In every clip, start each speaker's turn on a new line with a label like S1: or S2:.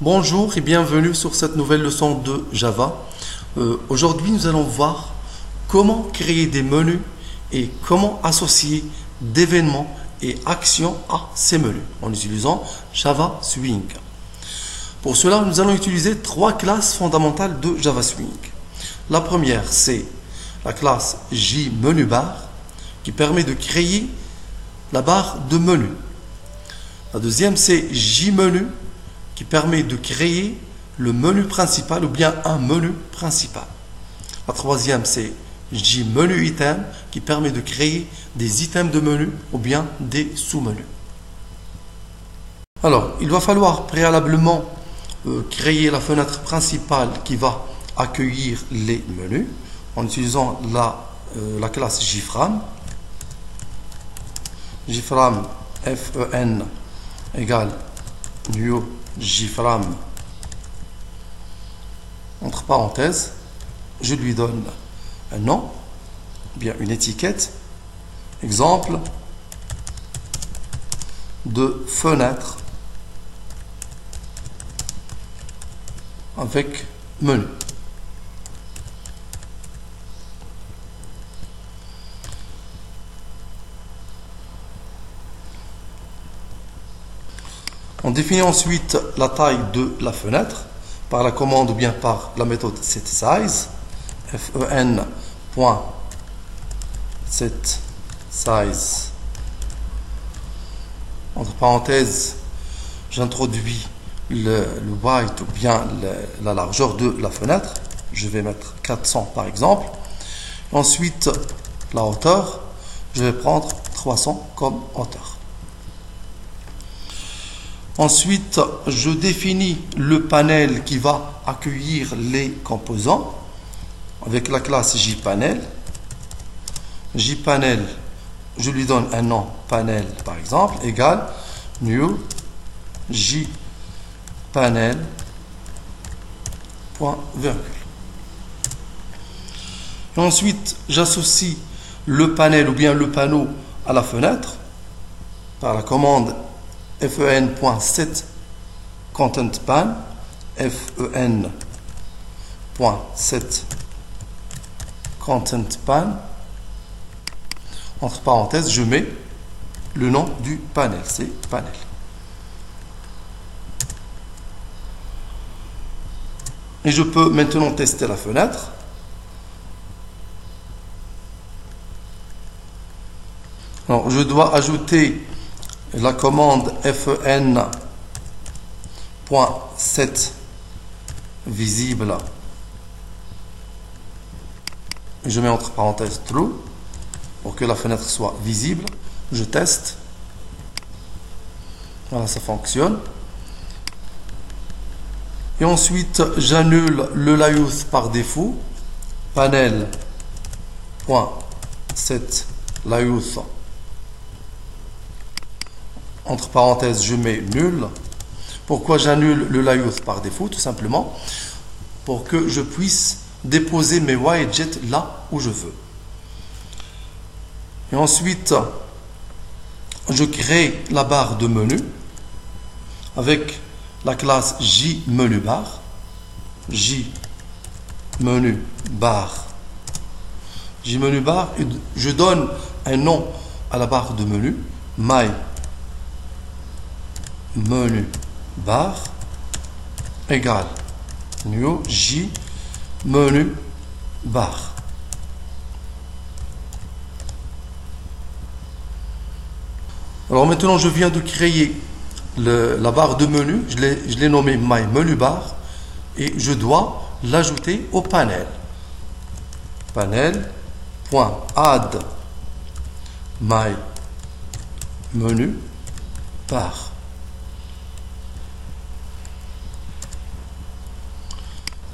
S1: Bonjour et bienvenue sur cette nouvelle leçon de Java. Aujourd'hui, nous allons voir comment créer des menus et comment associer d'événements et actions à ces menus en utilisant Java Swing. Pour cela, nous allons utiliser trois classes fondamentales de Java Swing. La première, c'est la classe JMenuBar qui permet de créer la barre de menu. La deuxième, c'est JMenu qui permet de créer le menu principal ou bien un menu principal. La troisième, c'est JMenuItem qui permet de créer des items de menu ou bien des sous-menus. Alors, il va falloir préalablement créer la fenêtre principale qui va accueillir les menus en utilisant la classe JFrame. JFrame FEN égale new JFrame entre parenthèses, je lui donne un nom, bien une étiquette, exemple de fenêtre avec menu. On définit ensuite la taille de la fenêtre par la commande ou bien par la méthode setSize, fen.setSize. Entre parenthèses, j'introduis le height ou bien la largeur de la fenêtre. Je vais mettre 400 par exemple. Ensuite, la hauteur, je vais prendre 300 comme hauteur. Ensuite, je définis le panel qui va accueillir les composants avec la classe JPanel. JPanel, je lui donne un nom panel par exemple, égale new JPanel point virgule. Et ensuite, j'associe le panel ou bien le panneau à la fenêtre par la commande fen.setContentPan, fen.setContentPan, entre parenthèses, je mets le nom du panel, c'est panel. Et je peux maintenant tester la fenêtre. Alors, je dois ajouter la commande fen.set visible, je mets entre parenthèses true pour que la fenêtre soit visible. Je teste, voilà, ça fonctionne. Et ensuite j'annule le layout par défaut, panel.set layout, entre parenthèses, je mets nul. Pourquoi j'annule le layout par défaut? Tout simplement pour que je puisse déposer mes widgets là où je veux. Et ensuite, je crée la barre de menu avec la classe JMenuBar. JMenuBar. JMenuBar, et je donne un nom à la barre de menu, MyMenuBar égale new JMenuBar. Alors maintenant, je viens de créer la barre de menu, je l'ai nommé MyMenuBar et je dois l'ajouter au panel. Panel.add MyMenuBar.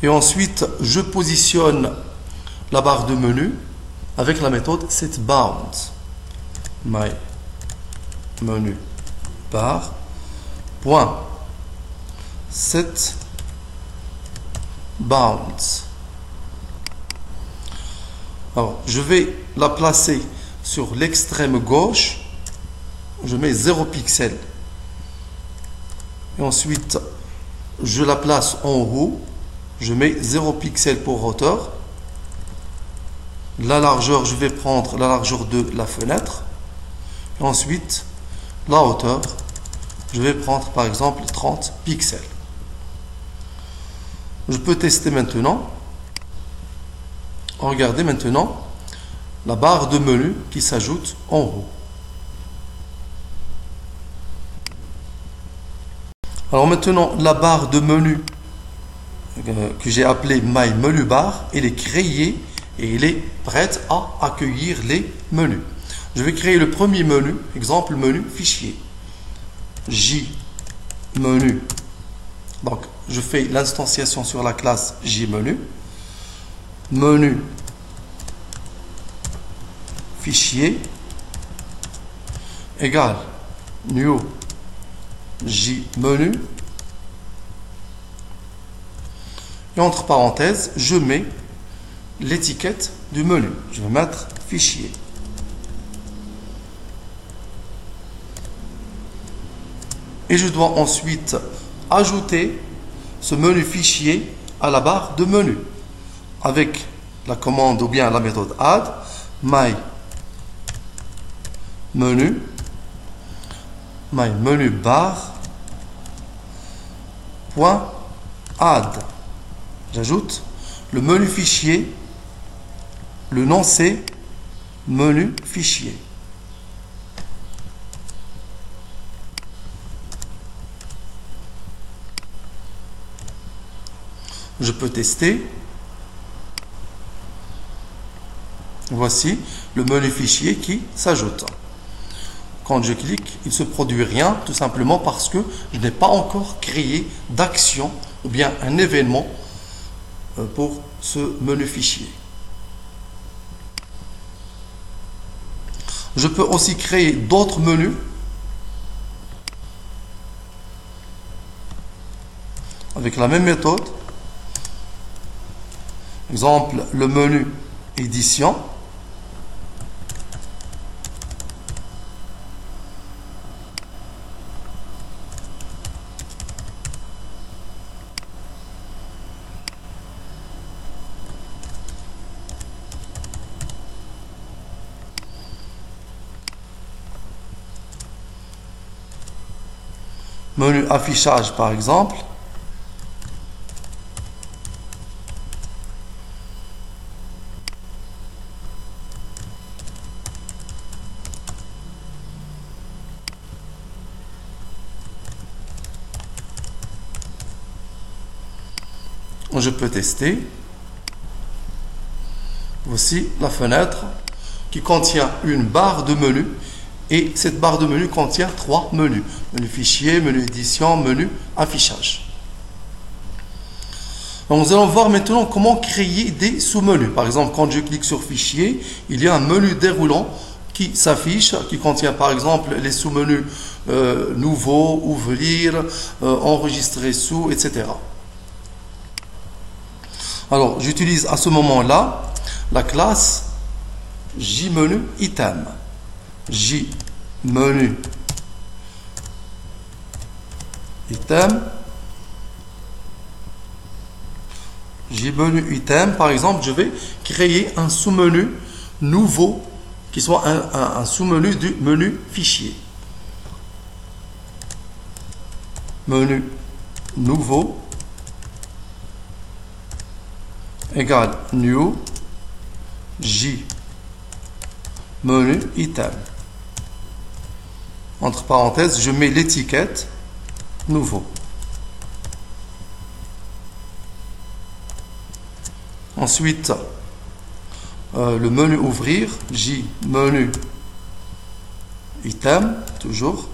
S1: Et ensuite, je positionne la barre de menu avec la méthode setBound. MyMenuBar point setBound. Alors, je vais la placer sur l'extrême gauche. Je mets 0 pixel. Et ensuite, je la place en haut, je mets 0 pixel pour hauteur. La largeur, je vais prendre la largeur de la fenêtre. Et ensuite, la hauteur, je vais prendre par exemple 30 pixels. Je peux tester maintenant. Regardez maintenant la barre de menu qui s'ajoute en haut. Alors maintenant, la barre de menu que j'ai appelée My Menu Bar, elle est créée et elle est prête à accueillir les menus. Je vais créer le premier menu, exemple menu fichier. J menu. Donc, je fais l'instanciation sur la classe J menu. Menu fichier égale new J menu. Et entre parenthèses, je mets l'étiquette du menu. Je vais mettre fichier. Et je dois ensuite ajouter ce menu fichier à la barre de menu avec la commande ou bien la méthode add my menu bar point add. J'ajoute le menu fichier, le nom c'est menu fichier. Je peux tester. Voici le menu fichier qui s'ajoute. Quand je clique, il ne se produit rien, tout simplement parce que je n'ai pas encore créé d'action ou bien un événement pour ce menu fichier. Je peux aussi créer d'autres menus. Avec la même méthode. Exemple, le menu édition. Menu affichage par exemple. Je peux tester. Voici la fenêtre qui contient une barre de menu. Et cette barre de menu contient 3 menus. Menu fichier, menu édition, menu affichage. Donc, nous allons voir maintenant comment créer des sous-menus. Par exemple, quand je clique sur fichier, il y a un menu déroulant qui s'affiche, qui contient par exemple les sous-menus nouveaux, ouvrir, enregistrer sous, etc. Alors, j'utilise à ce moment-là la classe JMenu item. JMenu item. JMenu item, par exemple, je vais créer un sous-menu nouveau qui soit un sous-menu du menu fichier. Menu nouveau égale new J menu item. Entre parenthèses, je mets l'étiquette nouveau. Ensuite, le menu ouvrir, J menu item, toujours.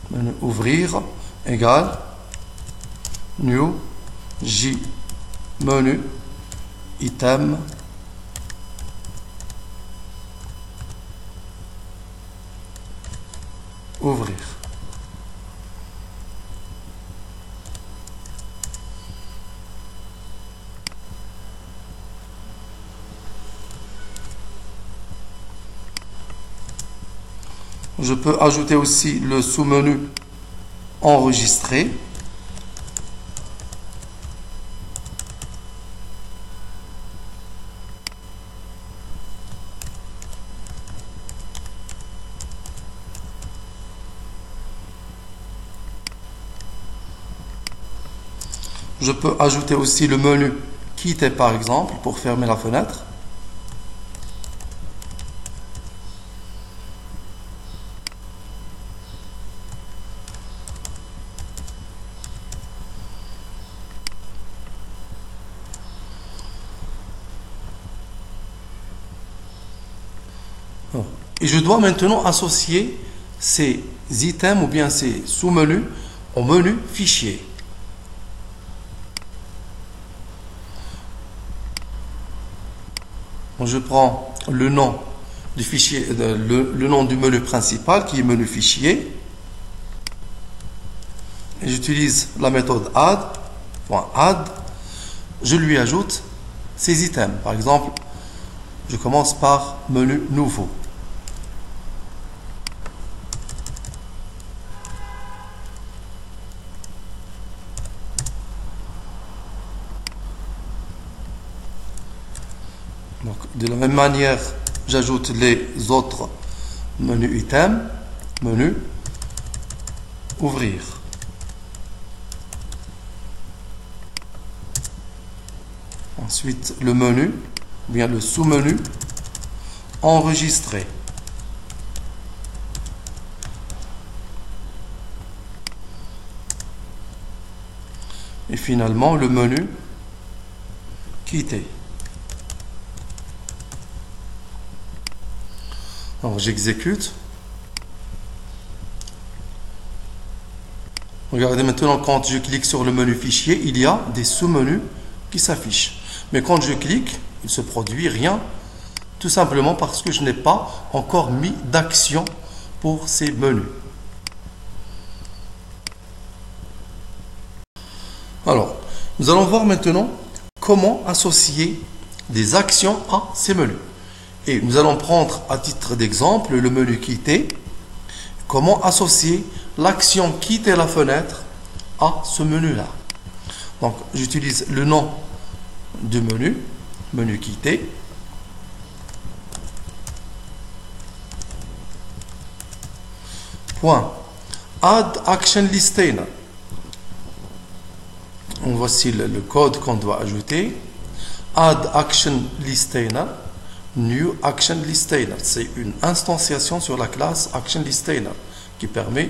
S1: Menu ouvrir égale new J menu item ouvrir. Je peux ajouter aussi le sous-menu enregistrer. Je peux ajouter aussi le menu quitter par exemple pour fermer la fenêtre. Et je dois maintenant associer ces items ou bien ces sous-menus au menu fichier. Je prends le nom du fichier, le nom du menu principal qui est menu fichier. Et j'utilise la méthode add. Je lui ajoute ces items. Par exemple, je commence par menu nouveau. Donc, de la même manière, j'ajoute les autres menus items, menu, ouvrir. Ensuite, le menu, ou bien le sous-menu, enregistrer. Et finalement, le menu, quitter. Alors j'exécute. Regardez maintenant, quand je clique sur le menu fichier, il y a des sous-menus qui s'affichent. Mais quand je clique, il ne se produit rien, tout simplement parce que je n'ai pas encore mis d'action pour ces menus. Alors, nous allons voir maintenant comment associer des actions à ces menus. Et nous allons prendre à titre d'exemple le menu quitter. Comment associer l'action quitter la fenêtre à ce menu-là. Donc, j'utilise le nom du menu, menu quitter. Point. Add action listener. Voici le code qu'on doit ajouter. Add action listener. New Action Listener, c'est une instantiation sur la classe Action Listener qui permet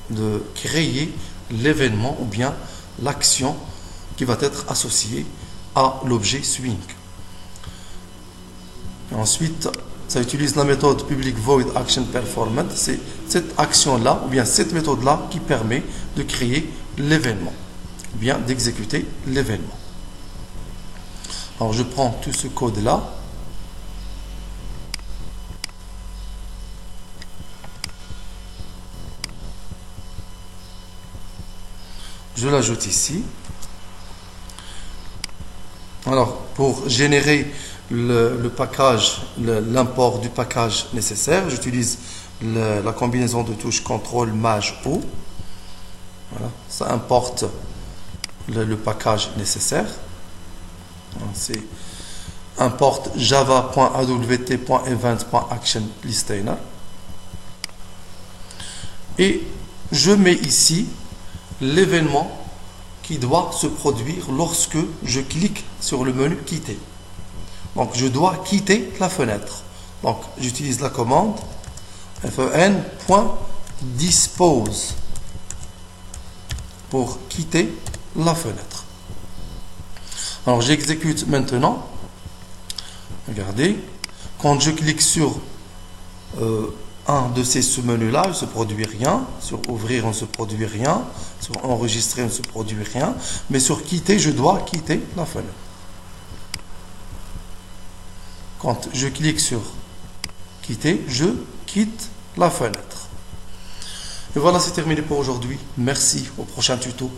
S1: de créer l'événement ou bien l'action qui va être associée à l'objet swing. Et ensuite, ça utilise la méthode public void action performance. C'est cette action-là ou bien cette méthode-là qui permet de créer l'événement ou bien d'exécuter l'événement. Alors, je prends tout ce code-là. Je l'ajoute ici. Alors, pour générer le package, l'import du package nécessaire, j'utilise la combinaison de touches CTRL MAJ O. Voilà, ça importe le package nécessaire. C'est importe java.awt.event.actionListener. Et je mets ici l'événement qui doit se produire lorsque je clique sur le menu quitter. Donc je dois quitter la fenêtre. Donc j'utilise la commande fen.dispose pour quitter la fenêtre. Alors j'exécute maintenant. Regardez, quand je clique sur un de ces sous-menus-là, il ne se produit rien. Sur ouvrir, on ne se produit rien. Sur enregistrer, on ne se produit rien. Mais sur quitter, je dois quitter la fenêtre. Quand je clique sur quitter, je quitte la fenêtre. Et voilà, c'est terminé pour aujourd'hui. Merci. Au prochain tuto.